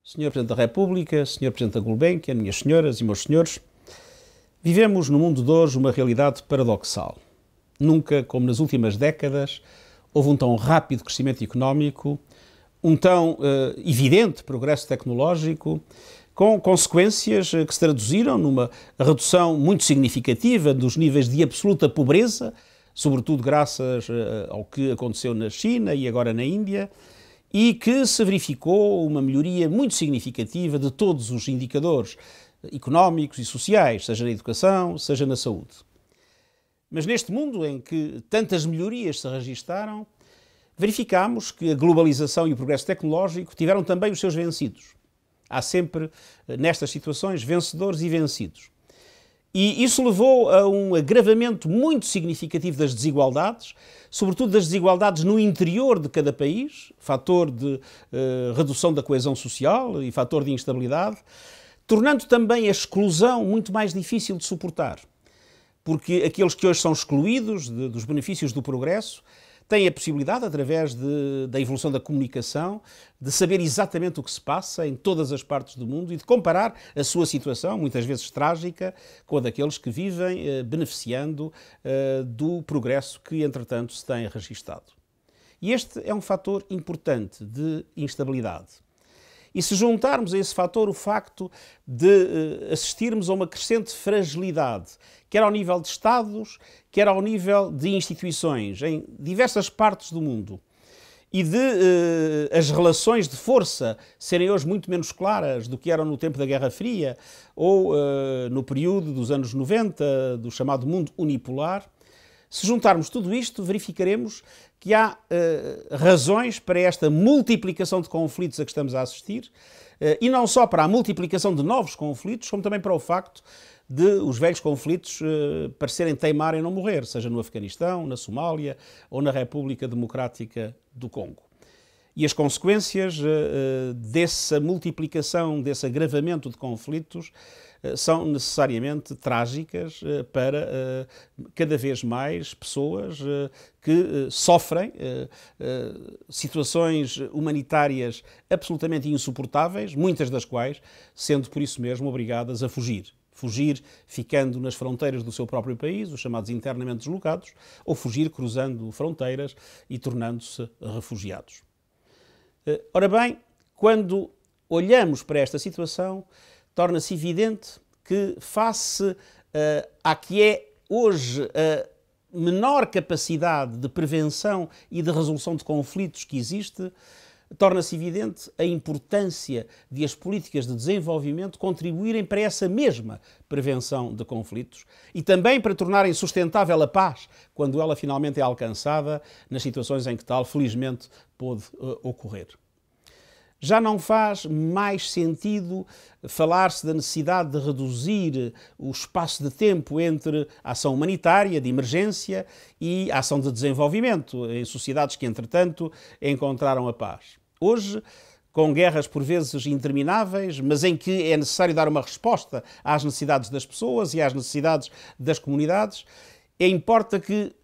Senhor Presidente da República, Senhor Presidente da Gulbenkian, minhas senhoras e meus senhores, vivemos no mundo de hoje uma realidade paradoxal. Nunca, como nas últimas décadas, houve um tão rápido crescimento económico, um tão evidente progresso tecnológico, com consequências que se traduziram numa redução muito significativa dos níveis de absoluta pobreza, sobretudo graças ao que aconteceu na China e agora na Índia, e que se verificou uma melhoria muito significativa de todos os indicadores económicos e sociais, seja na educação, seja na saúde. Mas neste mundo em que tantas melhorias se registaram, verificamos que a globalização e o progresso tecnológico tiveram também os seus vencidos. Há sempre, nestas situações, vencedores e vencidos. E isso levou a um agravamento muito significativo das desigualdades, sobretudo das desigualdades no interior de cada país, fator de redução da coesão social e fator de instabilidade, tornando também a exclusão muito mais difícil de suportar. Porque aqueles que hoje são excluídos dos benefícios do progresso têm a possibilidade, através da evolução da comunicação, de saber exatamente o que se passa em todas as partes do mundo e de comparar a sua situação, muitas vezes trágica, com a daqueles que vivem beneficiando do progresso que, entretanto, se tem registado. E este é um fator importante de instabilidade. E se juntarmos a esse fator o facto de assistirmos a uma crescente fragilidade, quer ao nível de Estados, quer ao nível de instituições, em diversas partes do mundo, e de as relações de força serem hoje muito menos claras do que eram no tempo da Guerra Fria ou no período dos anos 90, do chamado mundo unipolar, se juntarmos tudo isto, verificaremos que há razões para esta multiplicação de conflitos a que estamos a assistir, e não só para a multiplicação de novos conflitos, como também para o facto de os velhos conflitos parecerem teimar em não morrer, seja no Afeganistão, na Somália ou na República Democrática do Congo. E as consequências dessa multiplicação, desse agravamento de conflitos, são necessariamente trágicas para cada vez mais pessoas que sofrem situações humanitárias absolutamente insuportáveis, muitas das quais sendo por isso mesmo obrigadas a fugir. Fugir ficando nas fronteiras do seu próprio país, os chamados internamente deslocados, ou fugir cruzando fronteiras e tornando-se refugiados. Ora bem, quando olhamos para esta situação, torna-se evidente que, face à que é hoje a menor capacidade de prevenção e de resolução de conflitos que existe, torna-se evidente a importância de as políticas de desenvolvimento contribuírem para essa mesma prevenção de conflitos e também para tornarem sustentável a paz quando ela finalmente é alcançada nas situações em que tal, felizmente, pôde ocorrer. Já não faz mais sentido falar-se da necessidade de reduzir o espaço de tempo entre a ação humanitária, de emergência, e a ação de desenvolvimento em sociedades que, entretanto, encontraram a paz. Hoje, com guerras por vezes intermináveis, mas em que é necessário dar uma resposta às necessidades das pessoas e às necessidades das comunidades, importa que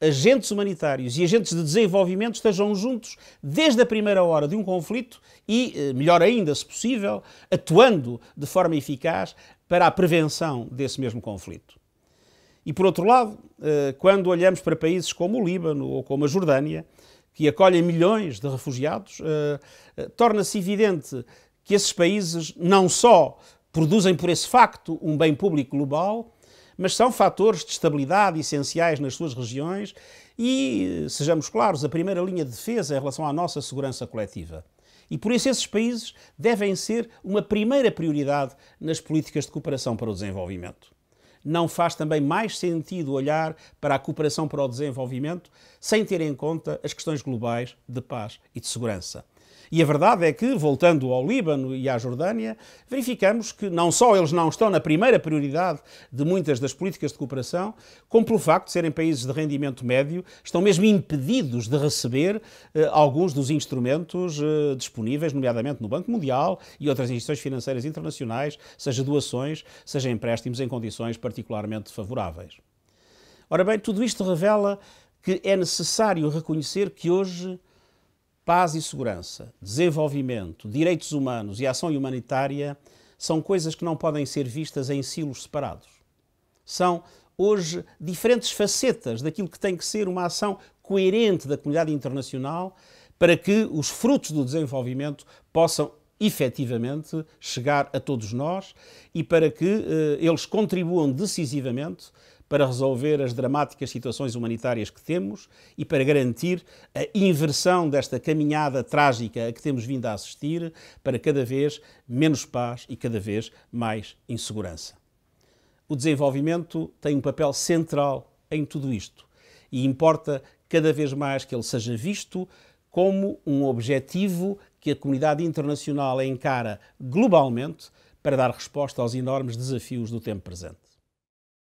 agentes humanitários e agentes de desenvolvimento estejam juntos desde a primeira hora de um conflito e, melhor ainda, se possível, atuando de forma eficaz para a prevenção desse mesmo conflito. E, por outro lado, quando olhamos para países como o Líbano ou como a Jordânia, que acolhem milhões de refugiados, torna-se evidente que esses países não só produzem por esse facto um bem público global, mas são fatores de estabilidade essenciais nas suas regiões e, sejamos claros, a primeira linha de defesa em relação à nossa segurança coletiva. E por isso esses países devem ser uma primeira prioridade nas políticas de cooperação para o desenvolvimento. Não faz também mais sentido olhar para a cooperação para o desenvolvimento sem ter em conta as questões globais de paz e de segurança. E a verdade é que, voltando ao Líbano e à Jordânia, verificamos que não só eles não estão na primeira prioridade de muitas das políticas de cooperação, como pelo facto de serem países de rendimento médio, estão mesmo impedidos de receber alguns dos instrumentos disponíveis, nomeadamente no Banco Mundial e outras instituições financeiras internacionais, seja doações, seja empréstimos em condições particularmente favoráveis. Ora bem, tudo isto revela que é necessário reconhecer que hoje paz e segurança, desenvolvimento, direitos humanos e ação humanitária são coisas que não podem ser vistas em silos separados. São, hoje, diferentes facetas daquilo que tem que ser uma ação coerente da comunidade internacional para que os frutos do desenvolvimento possam efetivamente chegar a todos nós e para que eles contribuam decisivamente para resolver as dramáticas situações humanitárias que temos e para garantir a inversão desta caminhada trágica a que temos vindo a assistir para cada vez menos paz e cada vez mais insegurança. O desenvolvimento tem um papel central em tudo isto e importa cada vez mais que ele seja visto como um objetivo que a comunidade internacional encara globalmente para dar resposta aos enormes desafios do tempo presente.